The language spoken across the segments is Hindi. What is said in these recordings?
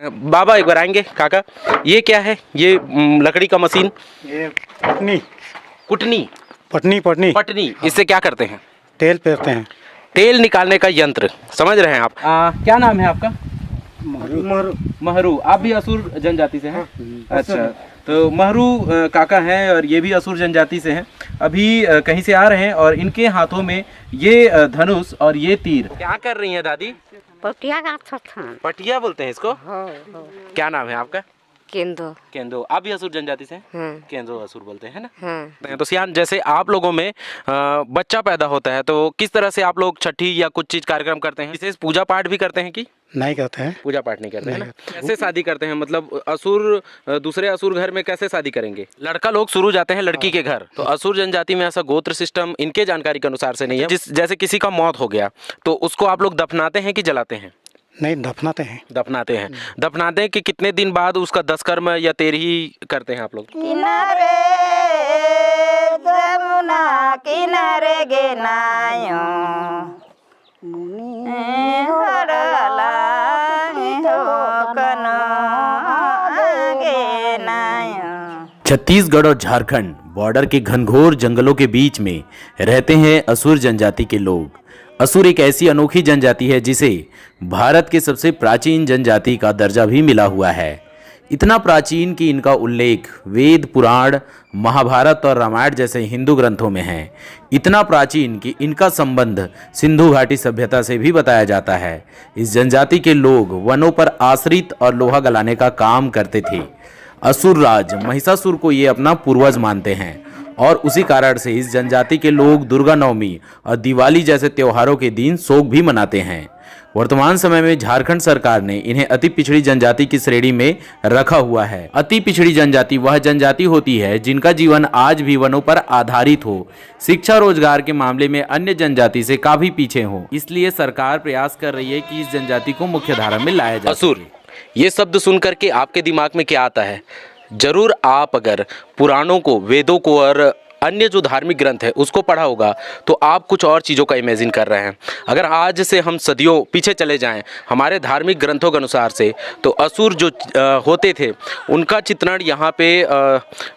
बाबा एक बार आएंगे काका, ये क्या है? ये लकड़ी का मशीन, ये पटनी कुटनी, पटनी पटनी पटनी, इससे क्या करते हैं? तेल पेरते हैं। तेल निकालने का यंत्र, समझ रहे हैं आप? क्या नाम है आपका? महरू। आप भी असुर जनजाति से हैं? अच्छा, तो महरू काका हैं और ये भी असुर जनजाति से हैं। अभी कहीं से आ रहे हैं और इनके हाथों में ये धनुष और ये तीर। क्या कर रही हैं दादी? पटिया का पटिया बोलते हैं इसको? क्या नाम है आपका? केंदो। केंदो। आप भी असुर जनजाति से हैं? हाँ। केंदो असुर बोलते हैं ना? हाँ। तो सियान, जैसे आप लोगों में बच्चा पैदा होता है तो किस तरह से आप लोग छठी या कुछ चीज कार्यक्रम करते हैं? विशेष पूजा पाठ भी करते हैं कि नहीं करते हैं। पूजा पाठ नहीं करते हैं ना? कैसे शादी करते हैं? मतलब असुर दूसरे असुर घर में कैसे शादी करेंगे? लड़का लोग शुरू जाते हैं लड़की के घर। तो असुर जनजाति में ऐसा गोत्र सिस्टम इनके जानकारी के अनुसार से नहीं है। जैसे किसी का मौत हो गया तो उसको आप लोग दफनाते हैं कि जलाते हैं? नहीं, दफनाते हैं। दफनाते हैं। दफनाते हैं कि कितने दिन बाद उसका 10 कर्म या 13 करते हैं आप लोग? किनारे जमुना किनारे गे नायो हरला ठोकनो गे नायो। छत्तीसगढ़ और झारखंड बॉर्डर के घनघोर जंगलों के बीच में रहते हैं असुर जनजाति के लोग। असुर एक ऐसी अनोखी जनजाति है जिसे भारत के सबसे प्राचीन जनजाति का दर्जा भी मिला हुआ है। इतना प्राचीन कि इनका उल्लेख वेद, पुराण, महाभारत और रामायण जैसे हिंदू ग्रंथों में है। इतना प्राचीन कि इनका संबंध सिंधु घाटी सभ्यता से भी बताया जाता है। इस जनजाति के लोग वनों पर आश्रित और लोहा गलाने का काम करते थे। असुर राज महिषासुर को ये अपना पूर्वज मानते हैं और उसी कारण से इस जनजाति के लोग दुर्गा नवमी और दिवाली जैसे त्योहारों के दिन शोक भी मनाते हैं। वर्तमान समय में झारखंड सरकार ने इन्हें अति पिछड़ी जनजाति की श्रेणी में रखा हुआ है। अति पिछड़ी जनजाति वह जनजाति होती है जिनका जीवन आज भी वनों पर आधारित हो, शिक्षा रोजगार के मामले में अन्य जनजाति से काफी पीछे हो। इसलिए सरकार प्रयास कर रही है कि इस जनजाति को मुख्य धारा में लाया जाए। असुर, ये शब्द सुनकर के आपके दिमाग में क्या आता है? जरूर आप अगर पुराणों को, वेदों को और अन्य जो धार्मिक ग्रंथ है उसको पढ़ा होगा तो आप कुछ और चीज़ों का इमेजिन कर रहे हैं। अगर आज से हम सदियों पीछे चले जाएं हमारे धार्मिक ग्रंथों के अनुसार से तो असुर जो होते थे उनका चित्रण यहाँ पे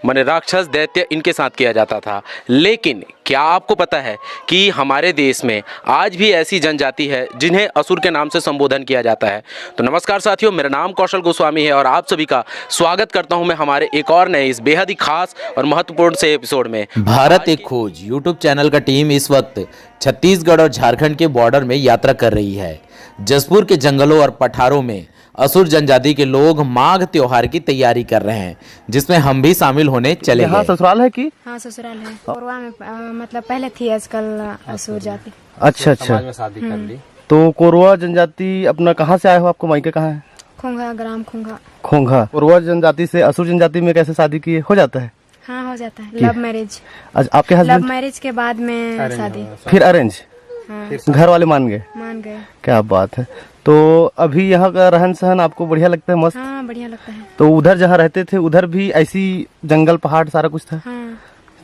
माने राक्षस, दैत्य इनके साथ किया जाता था। लेकिन क्या आपको पता है कि हमारे देश में आज भी ऐसी जनजाति है जिन्हें असुर के नाम से संबोधन किया जाता है? तो नमस्कार साथियों, मेरा नाम कौशल गोस्वामी है और आप सभी का स्वागत करता हूं मैं हमारे एक और नए इस बेहद ही खास और महत्वपूर्ण से एपिसोड में। भारत एक खोज यूट्यूब चैनल का टीम इस वक्त छत्तीसगढ़ और झारखंड के बॉर्डर में यात्रा कर रही है। जसपुर के जंगलों और पठारों में असुर जनजाति के लोग माघ त्योहार की तैयारी कर रहे हैं, जिसमें हम भी शामिल होने चले गए। ससुराल है कि? हाँ, ससुराल है। कोरवा में मतलब पहले थी, आजकल असुर जाति। अच्छा अच्छा, में शादी कर ली। तो कोरवा जनजाति अपना कहाँ से आए हो? आपको मायके कहाँ है? खोंगा, ग्राम खोंगा। खोंगा। कोरवा जनजाति से असुर जनजाति में कैसे शादी की हो जाता है? हाँ, हो जाता है। Love marriage. आपके लव हस्बैंड? मैरिज के बाद में शादी। फिर अरेंज? हाँ, घर वाले मान गए? मान गए। क्या बात है। तो अभी यहाँ का रहन सहन आपको बढ़िया लगता है? मस्त। हाँ, बढ़िया लगता है। तो उधर जहाँ रहते थे उधर भी ऐसी जंगल पहाड़ सारा कुछ था? हाँ।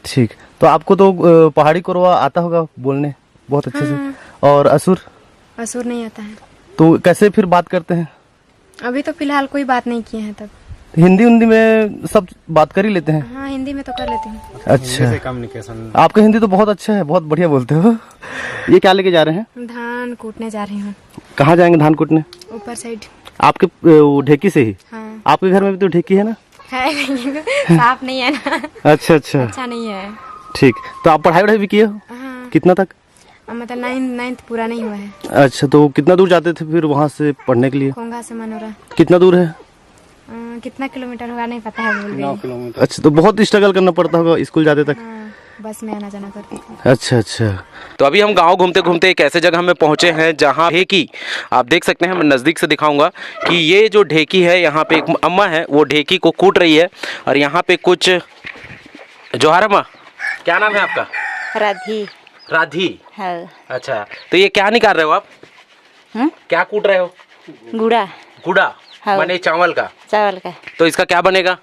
ठीक। तो आपको तो पहाड़ी कोरवा आता होगा बोलने बहुत अच्छे से। और असुर? असुर नहीं आता है। तो कैसे फिर बात करते हैं? अभी तो फिलहाल कोई बात नहीं किए हैं। तब हिंदी उंदी में सब बात कर ही लेते हैं? हाँ, हिंदी में तो कर लेती हूँ। अच्छा, कम्युनिकेशन आपका हिंदी तो बहुत अच्छा है, बहुत बढ़िया बोलते हो। ये क्या लेके जा रहे हैं? धान कूटने जा रही हूँ। कहाँ जाएंगे धान कूटने? ऊपर साइड। आपके वो ढेकी से ही? हाँ। आपके घर में भी तो ढेकी है ना? है नहीं, साफ नहीं है ना। अच्छा अच्छा, अच्छा नहीं है। ठीक। तो आप पढ़ाई वढ़ाई भी किए हो? हाँ, कितना तक? मतलब नाइन्थ पूरा नहीं हुआ है। अच्छा, तो कितना दूर जाते थे फिर वहाँ से पढ़ने के लिए? खोंगा से मनोरा। कितना दूर है? कितना किलोमीटर होगा नहीं पता है, भूल गई। 9 किलोमीटर। अच्छा, तो बहुत स्ट्रगल करना पड़ता होगा स्कूल जाते तक? हाँ, बस में आना जाना करती थी। अच्छा अच्छा। तो अभी हम गांव घूमते घूमते एक ऐसे जगह में पहुंचे हैं जहां ढेकी, आप देख सकते हैं, मैं नज़दीक से दिखाऊंगा कि ये जो ढेकी है यहाँ पे एक अम्मा है वो ढेकी को कूट रही है और यहाँ पे कुछ जोहार अम्मा, क्या नाम है आपका? राधी। राधी। हाँ। अच्छा, तो ये क्या निकाल रहे हो आप? क्या कूट रहे हो? गुड़ा। गुड़ा? हाँ। माने चावल का? चावल का। तो इसका क्या बनेगा?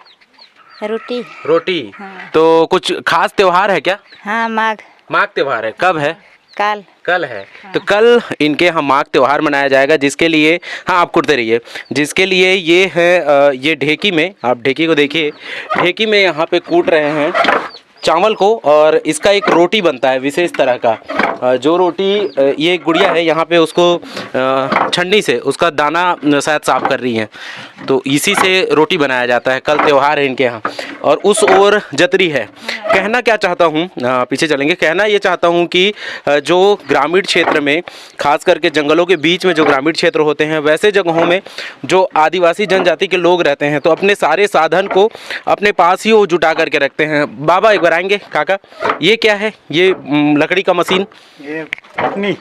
रोटी। रोटी। हाँ। तो कुछ खास त्योहार है क्या? हाँ, माघ। माघ त्योहार है, कब है? काल कल है। तो कल इनके यहाँ माघ त्योहार मनाया जाएगा, जिसके लिए, हाँ आप कुटते रहिए, जिसके लिए ये है ये ढेकी में, आप ढेकी को देखिए, ढेकी में यहाँ पे कूट रहे हैं चावल को, और इसका एक रोटी बनता है विशेष तरह का। जो रोटी ये गुड़िया है यहाँ पे उसको छन्नी से उसका दाना शायद साफ कर रही हैं, तो इसी से रोटी बनाया जाता है। कल त्योहार है इनके यहाँ। और उस ओर जतरी है। कहना क्या चाहता हूँ, पीछे चलेंगे, कहना ये चाहता हूँ कि जो ग्रामीण क्षेत्र में, खास करके जंगलों के बीच में जो ग्रामीण क्षेत्र होते हैं, वैसे जगहों में जो आदिवासी जनजाति के लोग रहते हैं तो अपने सारे साधन को अपने पास ही वो जुटा करके रखते हैं। बाबा एक बार आएंगे, काका ये क्या है, ये लकड़ी का मशीन, ये पटनी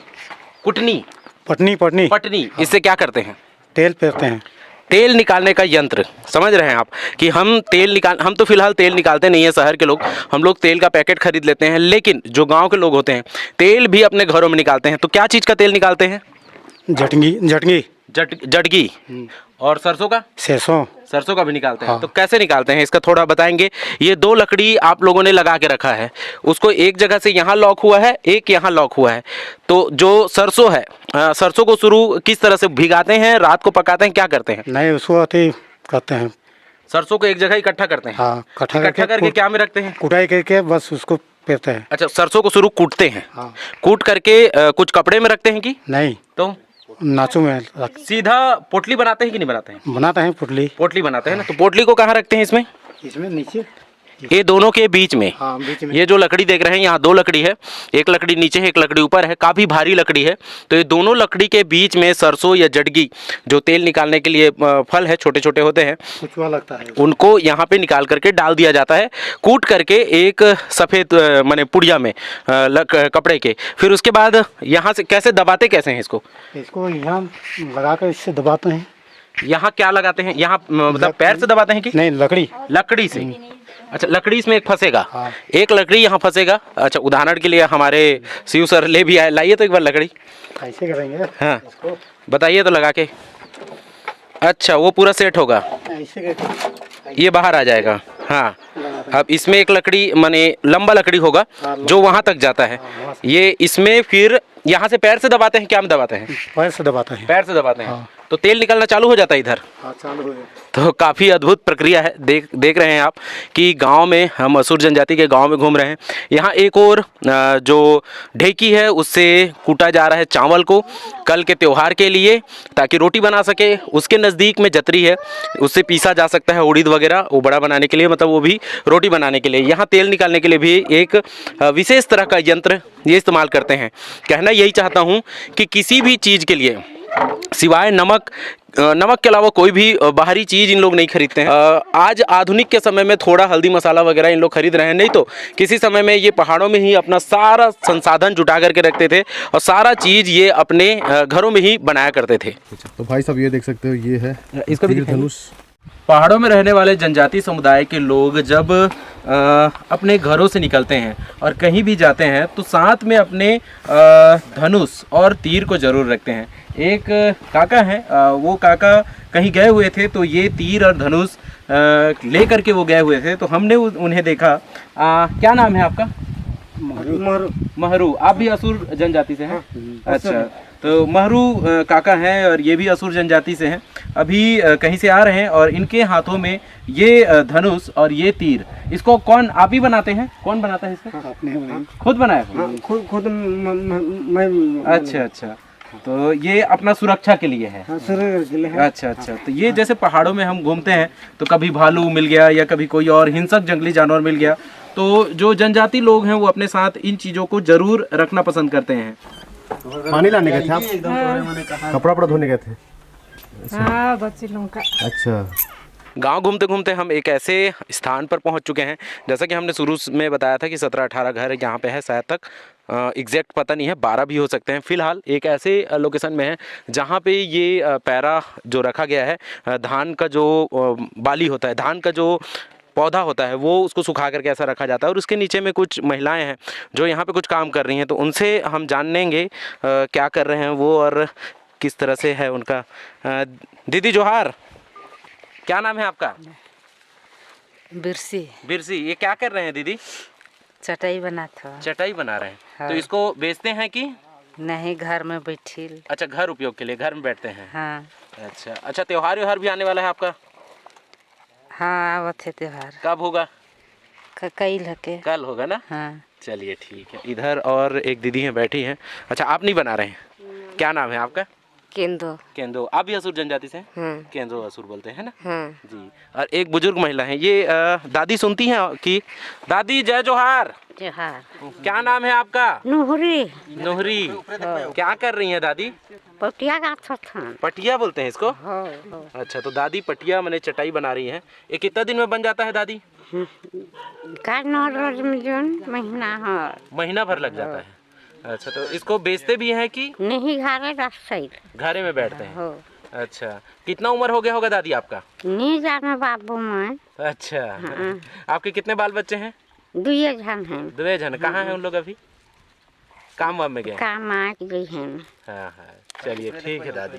कुटनी, पटनी पटनी पटनी, इससे क्या करते हैं? तेल पेरते हैं। तेल निकालने का यंत्र, समझ रहे हैं आप कि हम तो फिलहाल तेल निकालते नहीं है शहर के लोग, हम लोग तेल का पैकेट खरीद लेते हैं, लेकिन जो गांव के लोग होते हैं तेल भी अपने घरों में निकालते हैं। तो क्या चीज़ का तेल निकालते हैं? जटगी जटगी जटगी। और सरसों का? सरसों का भी निकालते हैं। हाँ। तो कैसे निकालते हैं इसका थोड़ा बताएंगे। ये 2 लकड़ी आप लोगों ने लगा के रखा है, उसको एक जगह से यहाँ लॉक हुआ है, एक यहाँ लॉक हुआ है। तो जो सरसों है, सरसों को शुरू किस तरह से भिगाते हैं, रात को पकाते हैं, क्या करते हैं? नहीं, उसको अति करते हैं। सरसों को एक जगह इकट्ठा करते हैं। हाँ, इकट्ठा करके क्या में रखते हैं? कुटाई करके बस उसको पेरते हैं। अच्छा, सरसों को शुरू कूटते हैं। हाँ। कूट करके कुछ कपड़े में रखते हैं कि नहीं, तो नाचू में सीधा पोटली बनाते हैं कि नहीं बनाते हैं? बनाते हैं पुटली। पोटली बनाते हैं ना। तो पोटली को कहाँ रखते हैं इसमें? इसमें नीचे, ये दोनों के बीच में। हाँ बीच में। ये जो लकड़ी देख रहे हैं, यहाँ 2 लकड़ी है, एक लकड़ी नीचे है, एक लकड़ी ऊपर है, काफ़ी भारी लकड़ी है। तो ये दोनों लकड़ी के बीच में सरसों या जटगी, जो तेल निकालने के लिए फल है, छोटे छोटे होते हैं, कुचवा लगता है। उनको यहाँ पे निकाल करके डाल दिया जाता है, कूट करके एक सफ़ेद माने पुड़िया में कपड़े के। फिर उसके बाद यहाँ से कैसे दबाते कैसे हैं इसको? इसको यहाँ लगा कर इससे दबाते हैं। यहाँ क्या लगाते हैं? यहाँ मतलब पैर से दबाते हैं कि नहीं, लकड़ी। लकड़ी से? अच्छा, लकड़ी इसमें एक फंसेगा। हाँ। एक लकड़ी यहाँ फंसेगा। अच्छा, उदाहरण के लिए हमारे शिव सर ले भी आए, लाइए तो एक बार लकड़ी। ऐसे करेंगे। हाँ, बताइए तो लगा के। अच्छा, वो पूरा सेट होगा, ऐसे करके ये बाहर आ जाएगा। हाँ, अब इसमें एक लकड़ी माने लंबा लकड़ी होगा जो वहाँ तक जाता है। ये इसमें फिर यहाँ से पैर से दबाते हैं, क्या में दबाते हैं? पैर से दबाते हैं। पैर से दबाते हैं। हाँ। तो तेल निकलना चालू हो जाता है इधर। हाँ, चालू हो गया। तो काफ़ी अद्भुत प्रक्रिया है। देख रहे हैं आप कि गांव में, हम असुर जनजाति के गांव में घूम रहे हैं। यहाँ एक और जो ढेकी है उससे कूटा जा रहा है चावल को कल के त्यौहार के लिए, ताकि रोटी बना सके। उसके नज़दीक में जतरी है, उससे पीसा जा सकता है उड़ीद वगैरह, वो बड़ा बनाने के लिए, मतलब वो भी रोटी बनाने के लिए। यहाँ तेल निकालने के लिए भी एक विशेष तरह का यंत्र ये इस्तेमाल करते हैं। कहना यही चाहता हूँ कि किसी भी चीज़ के लिए सिवाय नमक के अलावा कोई भी बाहरी चीज़ इन लोग नहीं खरीदते हैं। आज आधुनिक के समय में थोड़ा हल्दी मसाला वगैरह इन लोग खरीद रहे हैं, नहीं तो किसी समय में ये पहाड़ों में ही अपना सारा संसाधन जुटा करके रखते थे और सारा चीज़ ये अपने घरों में ही बनाया करते थे। तो भाई साहब ये देख सकते हो, ये है इसका भी तीर धनुष। पहाड़ों में रहने वाले जनजाति समुदाय के लोग जब अपने घरों से निकलते हैं और कहीं भी जाते हैं तो साथ में अपने धनुष और तीर को जरूर रखते हैं। एक काका हैं, वो काका कहीं गए हुए थे तो ये तीर और धनुष ले करके वो गए हुए थे, तो हमने उन्हें देखा। क्या नाम है आपका? महरू। आप भी असुर जनजाति से हैं? अच्छा, तो महरू काका हैं और ये भी असुर जनजाति से हैं। अभी कहीं से आ रहे हैं और इनके हाथों में ये धनुष और ये तीर, इसको कौन, आप ही बनाते हैं? कौन बनाता है इसको? खुद बनाया? खुद मैं। अच्छा, तो ये अपना सुरक्षा के लिए है। अच्छा, तो ये जैसे पहाड़ों में हम घूमते हैं तो कभी भालू मिल गया या कभी कोई और हिंसक जंगली जानवर मिल गया, तो जो जनजाति लोग हैं वो अपने साथ इन चीज़ों को जरूर रखना पसंद करते हैं। पानी लाने गए थे आप? कपड़ा धोने गए थे? हाँ, बच्चे लोगों का। अच्छा, गांव घूमते घूमते हम एक ऐसे स्थान पर पहुंच चुके हैं, जैसा कि हमने शुरू में बताया था कि 17-18 घर यहाँ पे है, शायद तक एग्जैक्ट पता नहीं है, 12 भी हो सकते हैं। फ़िलहाल एक ऐसे लोकेशन में है जहाँ पे ये पैरा जो रखा गया है, धान का जो बाली होता है, धान का जो पौधा होता है, वो उसको सुखा करके ऐसा रखा जाता है। और उसके नीचे में कुछ महिलाएं हैं जो यहाँ पे कुछ काम कर रही हैं, तो उनसे हम जानेंगे क्या कर रहे हैं वो और किस तरह से है उनका। दीदी जोहार, क्या नाम है आपका? बिरसी। बिरसी। ये क्या कर रहे हैं दीदी? चटाई बना था चटाई बना रहे हैं। हाँ। तो इसको बेचते हैं कि? नहीं, घर में बैठी। अच्छा, घर उपयोग के लिए घर में बैठते हैं। हाँ अच्छा अच्छा, त्योहार व्योहार भी आने वाला है आपका? हाँ, आवत है त्योहार। कब होगा? कई लगे। कल होगा ना? हाँ। चलिए ठीक है। इधर और एक दीदी हैं बैठी हैं। अच्छा, आप नहीं बना रहे हैं? क्या नाम है आपका? केंदो। केंदो। आप भी असुर जनजाति से हैं? हाँ केंदो असुर बोलते हैं ना? हाँ। जी। और एक बुजुर्ग महिला हैं, ये दादी सुनती हैं कि दादी जय जोहार। त्योहार। क्या नाम है आपका? नूहरी। नोहरी। क्या कर रही हैं दादी? पटिया गाथा था। पटिया बोलते हैं इसको? हाँ। अच्छा, तो दादी पटिया माने चटाई बना रही हैं। ये कितना दिन में बन जाता है दादी? का 9 रोज में जो महीना है। महीना भर लग जाता है। अच्छा, तो इसको बेचते भी हैं कि नहीं, घरे रसोई। घरे में बैठते हैं? हो। अच्छा, कितना उम्र हो गया होगा दादी आपका? नहीं जाने बाबू मैं। अच्छा। आपके कितने बाल बच्चे हैं? 2 जन हैं। 2 जन। कहाँ हैं उन लोग अभी? काम वाम में गए? काम आ गई हैं। हाँ हाँ, चलिए ठीक है दादी।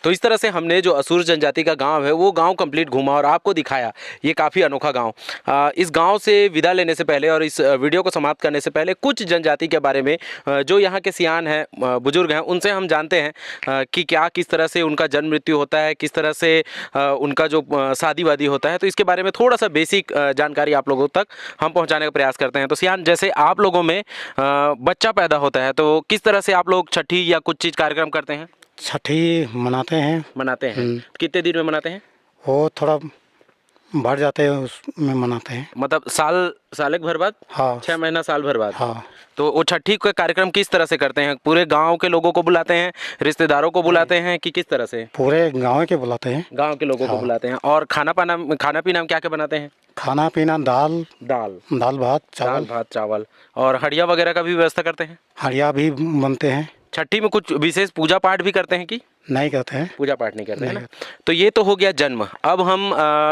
तो इस तरह से हमने जो असुर जनजाति का गांव है वो गांव कंप्लीट घूमा और आपको दिखाया ये काफ़ी अनोखा गांव। इस गांव से विदा लेने से पहले और इस वीडियो को समाप्त करने से पहले कुछ जनजाति के बारे में जो यहाँ के सियान हैं, बुजुर्ग हैं, उनसे हम जानते हैं कि क्या किस तरह से उनका जन्म मृत्यु होता है, किस तरह से उनका जो शादी वादी होता है। तो इसके बारे में थोड़ा सा बेसिक जानकारी आप लोगों तक हम पहुँचाने का प्रयास करते हैं। तो सियान, जैसे आप लोगों में बच्चा पैदा होता है तो किस तरह से आप लोग छठी या कुछ चीज़ कार्यक्रम करते हैं? छठी मनाते हैं। मनाते हैं। कितने दिन में मनाते हैं? वो थोड़ा बढ़ जाते हैं, उसमें मनाते हैं। मतलब साल एक भर बाद? हाँ 6 महीना साल भर बाद। हाँ। तो वो छठी का कार्यक्रम किस तरह से करते हैं? पूरे गांव के लोगों को बुलाते हैं, रिश्तेदारों को बुलाते हैं कि किस तरह से? पूरे गांव के बुलाते हैं। गांव के लोगों को बुलाते हैं। और खाना पीना में क्या क्या बनाते हैं? खाना पीना दाल दाल भात चावल। भात चावल। और हड़िया वगैरह का भी व्यवस्था करते हैं? हड़िया भी बनते हैं। छठी में कुछ विशेष पूजा पाठ भी करते हैं कि नहीं करते हैं? पूजा पाठ नहीं करते हैं ना? तो ये तो हो गया जन्म। अब हम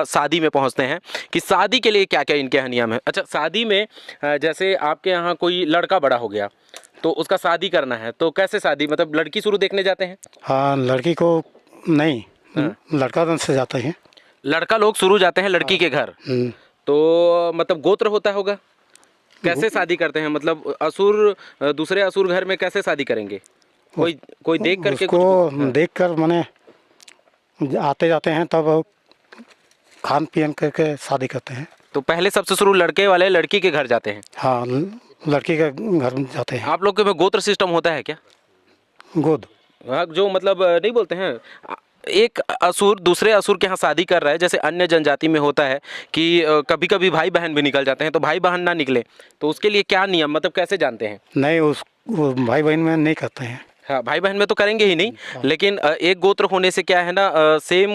शादी में पहुंचते हैं कि शादी के लिए क्या क्या इनके यहाँ नियम है। अच्छा, शादी में जैसे आपके यहाँ कोई लड़का बड़ा हो गया तो उसका शादी करना है तो कैसे शादी, मतलब लड़की शुरू देखने जाते हैं? हाँ, लड़की को नहीं, लड़का से जाते हैं। लड़का लोग शुरू जाते हैं लड़की के घर। तो मतलब गोत्र होता होगा? कैसे शादी करते हैं? मतलब असुर दूसरे असुर घर में कैसे शादी करेंगे? कोई देख करके उसको देख कर माने आते जाते हैं, तब खान पीन करके शादी करते हैं। तो पहले सबसे शुरू लड़के वाले लड़की के घर जाते हैं? हाँ, लड़की के घर जाते हैं। आप लोग के में गोत्र सिस्टम होता है क्या? गोद जो मतलब नहीं बोलते हैं, एक असुर दूसरे असुर के यहाँ शादी कर रहा है, जैसे अन्य जनजाति में होता है कि कभी कभी भाई बहन भी निकल जाते हैं, तो भाई बहन ना निकले तो उसके लिए क्या नियम, मतलब कैसे जानते हैं? नहीं, वो भाई बहन में नहीं करते हैं। हाँ, भाई बहन में तो करेंगे ही नहीं, लेकिन एक गोत्र होने से क्या है ना, सेम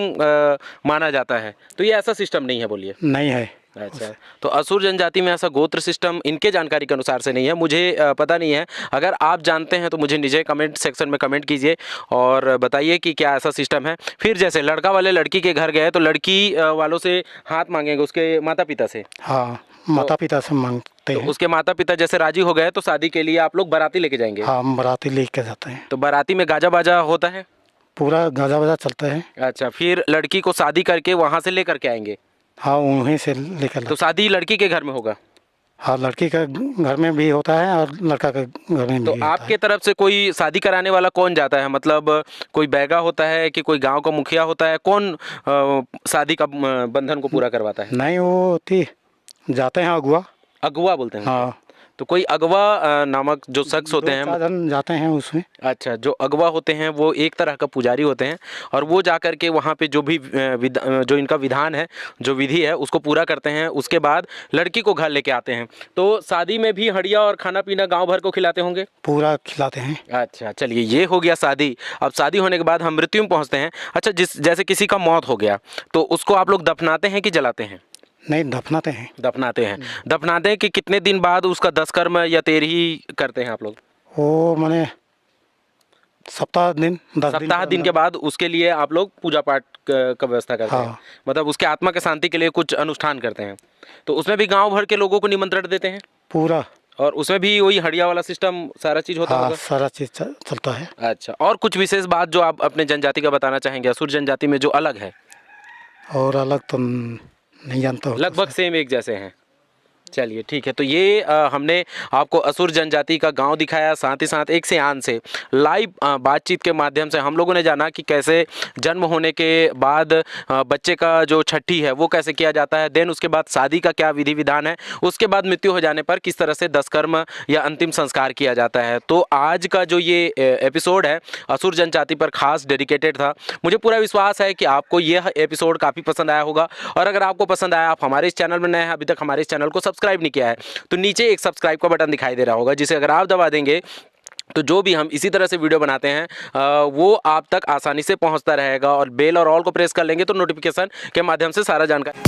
माना जाता है। तो ये ऐसा सिस्टम नहीं है, बोलिए। नहीं है। अच्छा, तो असुर जनजाति में ऐसा गोत्र सिस्टम इनके जानकारी के अनुसार से नहीं है, मुझे पता नहीं है। अगर आप जानते हैं तो मुझे नीचे कमेंट सेक्शन में कमेंट कीजिए और बताइए कि क्या ऐसा सिस्टम है। फिर जैसे लड़का वाले लड़की के घर गए तो लड़की वालों से हाथ मांगेंगे उसके माता पिता से। हाँ, माता पिता से मांगते हैं। उसके माता पिता जैसे राजी हो गए तो शादी के लिए आप लोग बाराती लेके जाएंगे? हाँ, बाराती लेके जाते हैं। तो बाराती में गाजा बाजा होता है? पूरा गाजा बाजा चलता है। अच्छा, फिर लड़की को शादी करके वहाँ से लेकर के आएंगे? हाँ, वहीं से लेकर। तो शादी लड़की के घर में होगा? हाँ, लड़की का घर में भी होता है और लड़का के घर में भी तो होता आपके है। तरफ से कोई शादी कराने वाला कौन जाता है? मतलब कोई बैगा होता है कि कोई गांव का मुखिया होता है? कौन शादी का बंधन को पूरा करवाता है? नहीं, वो जाते हैं अगुआ। अगुआ बोलते हैं? हाँ। तो कोई अगवा नामक जो शख्स होते हैं, 2-4 जन जाते हैं उसमें। अच्छा, जो अगवा होते हैं वो एक तरह का पुजारी होते हैं और वो जा कर के वहाँ पे जो भी जो इनका विधान है, जो विधि है, उसको पूरा करते हैं। उसके बाद लड़की को घर लेके आते हैं। तो शादी में भी हड़िया और खाना पीना गांव भर को खिलाते होंगे? पूरा खिलाते हैं। अच्छा, चलिए, ये हो गया शादी। अब शादी होने के बाद हम मृत्यु में पहुँचते हैं। अच्छा, जैसे किसी का मौत हो गया तो उसको आप लोग दफनाते हैं कि जलाते हैं? नहीं, दफनाते हैं। दफनाते हैं। दफनाते हैं कि कितने दिन बाद उसका 10 कर्म या 13 करते हैं आप लोग? वो माने सप्ताह दिन के बाद उसके लिए आप लोग पूजा पाठ का व्यवस्था करते हैं? मतलब उसके आत्मा के शांति के लिए कुछ अनुष्ठान करते हैं। तो उसमें भी गांव भर के लोगों को निमंत्रण देते हैं? पूरा। और उसमें भी वही हड़िया वाला सिस्टम सारा चीज होता होगा? सारा चीज चलता है। अच्छा, और कुछ विशेष बात जो आप अपने जनजाति का बताना चाहेंगे, असुर जनजाति में जो अलग है? और अलग तो नहीं जानता हूँ। लगभग सेम एक जैसे हैं? चलिए ठीक है। तो ये हमने आपको असुर जनजाति का गांव दिखाया, साथ ही साथ एक सियान से लाइव बातचीत के माध्यम से हम लोगों ने जाना कि कैसे जन्म होने के बाद बच्चे का जो छठी है वो कैसे किया जाता है, देन उसके बाद शादी का क्या विधि विधान है, उसके बाद मृत्यु हो जाने पर किस तरह से दशकर्म या अंतिम संस्कार किया जाता है। तो आज का जो ये एपिसोड है असुर जनजाति पर खास डेडिकेटेड था। मुझे पूरा विश्वास है कि आपको यह एपिसोड काफ़ी पसंद आया होगा, और अगर आपको पसंद आया, आप हमारे इस चैनल में नए हैं, अभी तक हमारे इस चैनल को सब्सक्राइब नहीं किया है, तो नीचे एक सब्सक्राइब का बटन दिखाई दे रहा होगा, जिसे अगर आप दबा देंगे तो जो भी हम इसी तरह से वीडियो बनाते हैं वो आप तक आसानी से पहुंचता रहेगा। और बेल और ऑल को प्रेस कर लेंगे तो नोटिफिकेशन के माध्यम से सारा जानकारी